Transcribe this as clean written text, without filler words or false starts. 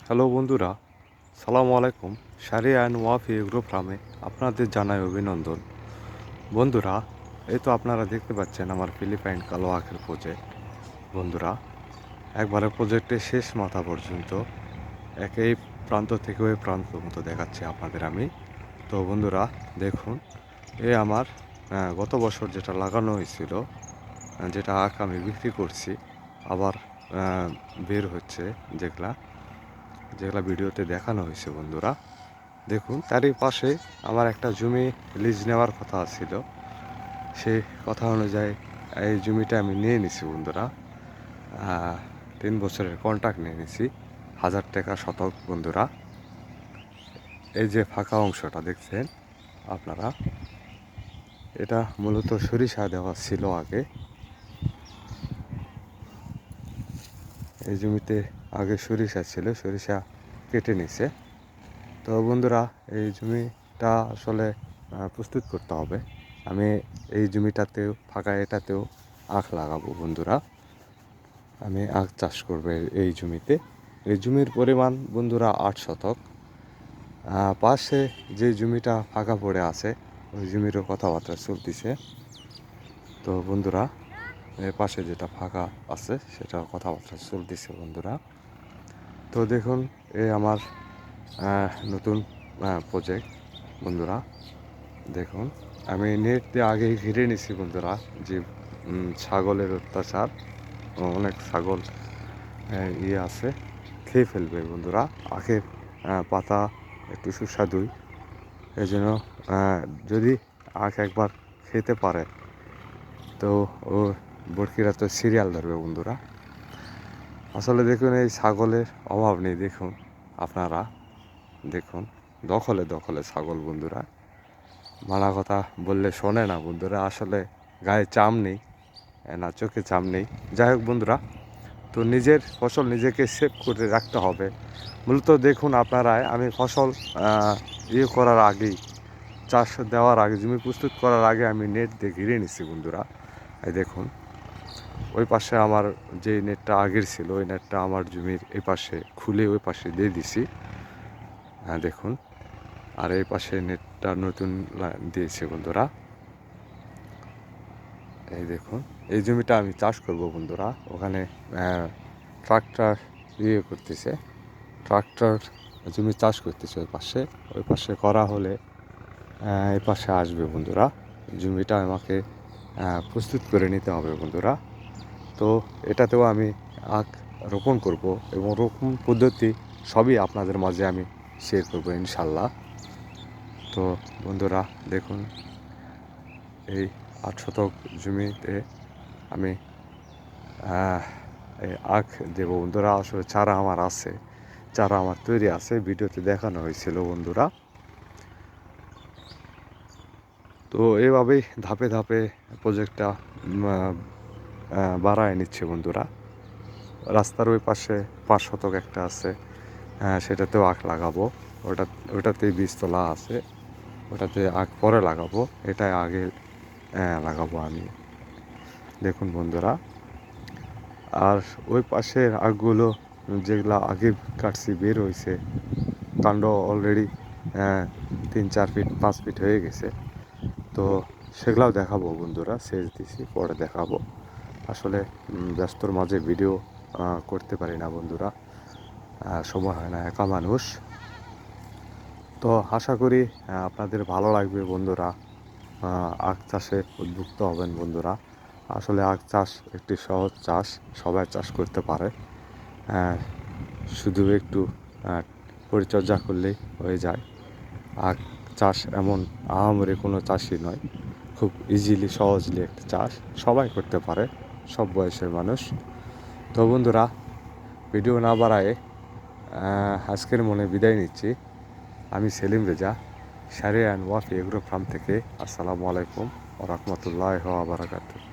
Hello বন্ধুরা, সালামু আলাইকুম। শারিয়া অ্যান্ড ওয়াফি এগ্রো ফার্মে আপনাদের জানাই অভিনন্দন। বন্ধুরা, এই তো আপনারা দেখতে পাচ্ছেন আমার ফিলিপাইন কালো আখের প্রজেক্ট। বন্ধুরা, একবারে প্রজেক্টের শেষ মাথা পর্যন্ত একই প্রান্ত থেকে ওই প্রান্ত মতো দেখাচ্ছি আপনাদের আমি। তো বন্ধুরা দেখুন, এ আমার গত বছর যেটা লাগানো হয়েছিল, যেটা আখ আমি বিক্রি করছি, আবার বের হচ্ছে যেগুলা যেগুলা ভিডিওতে দেখানো হয়েছে। বন্ধুরা দেখুন, তারই পাশে আমার একটা জমি লিজ নেওয়ার কথা ছিল। সেই কথা অনুযায়ী এই জমিটা আমি নিয়ে নিছি বন্ধুরা। 3 বছরের কন্ট্রাক্ট নিয়ে নিছি, 1000 টাকা শতক। বন্ধুরা, এই যে ফাঁকা অংশটা দেখছেন আপনারা, এটা মূলত সরিষা দেওয়া ছিল আগে। এই জমিতে আগে সরিষা ছিল, সরিষা কেটে নিছে। তো বন্ধুরা, এই জমিটা আসলে প্রস্তুত করতে হবে। আমি এই জমিটাতেও ফাঁকা এটাতেও আখ লাগাবো বন্ধুরা। আমি আখ চাষ করবো এই জমিতে। এই জমির পরিমাণ বন্ধুরা 8 শতক। পাশে যে জমিটা ফাঁকা পড়ে আছে ওই জমিরও কথাবার্তা চলতেছে। তো বন্ধুরা, এর পাশে যেটা ফাঁকা আছে সেটা কথাবার্তা চলতেছে বন্ধুরা। তো দেখুন, এই আমার নতুন প্রজেক্ট বন্ধুরা। দেখুন, আমি নেট দিয়ে আগে ঘিরে নিছি বন্ধুরা, যে ছাগলের অত্যাচার, অনেক ছাগল ইয়ে আছে, খেয়ে ফেলবে বন্ধুরা। আখের পাতা একটু সুস্বাদুই, এই জন্য যদি আখ একবার খেতে পারে তো ও বরকিরা তো সিরিয়াল ধরবে বন্ধুরা। আসলে দেখুন, এই ছাগলের অভাব নেই। দেখুন আপনারা, দেখুন, দখলে দখলে ছাগল বন্ধুরা। মানা কথা বললে শোনে না বন্ধুরা। আসলে গায়ে চাম নেই, না চোখে চাম নেই। যাই হোক বন্ধুরা, তো নিজের ফসল নিজেকে সেভ করে রাখতে হবে মূলত। দেখুন আপনারা, আমি ফসল ইয়ে করার আগেই, চাষ দেওয়ার আগে, জমি প্রস্তুত করার আগে আমি নেট দিয়ে ঘিরে নিচ্ছি বন্ধুরা। এই দেখুন, ওই পাশে আমার যে নেটটা আগের ছিল ওই নেটটা আমার জমির এই পাশে খুলে ওই পাশে দিয়ে দিছি। হ্যাঁ দেখুন, আর এই পাশে নেটটা নতুন দিয়েছে বন্ধুরা। এই দেখুন, এই জমিটা আমি চাষ করব বন্ধুরা। ওখানে ট্রাক্টর ইয়ে করতেছে, ট্রাক্টর জমি চাষ করতেছে ওই পাশে করা হলে এই পাশে আসবে বন্ধুরা। জমিটা আমাকে প্রস্তুত করে নিতে হবে বন্ধুরা। তো এটাতেও আমি আখ রোপণ করব এবং রোপণ পদ্ধতি সবই আপনাদের মাঝে আমি শেয়ার করব ইনশাল্লাহ। তো বন্ধুরা দেখুন, এই 8 শতক জমিতে আমি এই আখ দেব বন্ধুরা। আসলে চারা আমার আছে, চারা আমার তৈরি আছে, ভিডিওতে দেখানো হয়েছিল বন্ধুরা। তো এইভাবেই ধাপে ধাপে প্রজেক্টটা বাড়ায় নিচ্ছে বন্ধুরা। রাস্তার ওই পাশে 5 শতক একটা আছে, সেটাতেও আখ লাগাবো। ওটাতেই বীজ তোলা আছে, ওটাতে আখ পরে লাগাবো, এটাই আগে লাগাবো আমি। দেখুন বন্ধুরা, আর ওই পাশের আখগুলো যেগুলো আগে কাটছি বের হয়েছে, কাণ্ড অলরেডি 3-4 ফিট 5 ফিট হয়ে গেছে। তো সেগুলাও দেখাবো বন্ধুরা, সেচ দিছি, পরে দেখাবো। আসলে ব্যস্তর মাঝে ভিডিও করতে পারি না বন্ধুরা, সময় হয় না, একা মানুষ। তো আশা করি আপনাদের ভালো লাগবে বন্ধুরা। আখ চাষে উদ্বুদ্ধ হবেন বন্ধুরা। আসলে আখ চাষ একটি সহজ চাষ, সবাই চাষ করতে পারে। শুধু একটু পরিচর্যা করলেই হয়ে যায়। আখ চাষ এমন আহামরি কোনো চাষই নয়, খুব ইজিলি সহজলি একটা চাষ, সবাই করতে পারে, সব বয়সের মানুষ। তো বন্ধুরা, ভিডিও না বাড়ায় আজকের মনে বিদায় নিচ্ছি। আমি Selim Reza, Shariya and Wafi agro farm থেকে। আসসালামু আলাইকুম ওয়া রাহমাতুল্লাহি ওয়া বারাকাতুহু।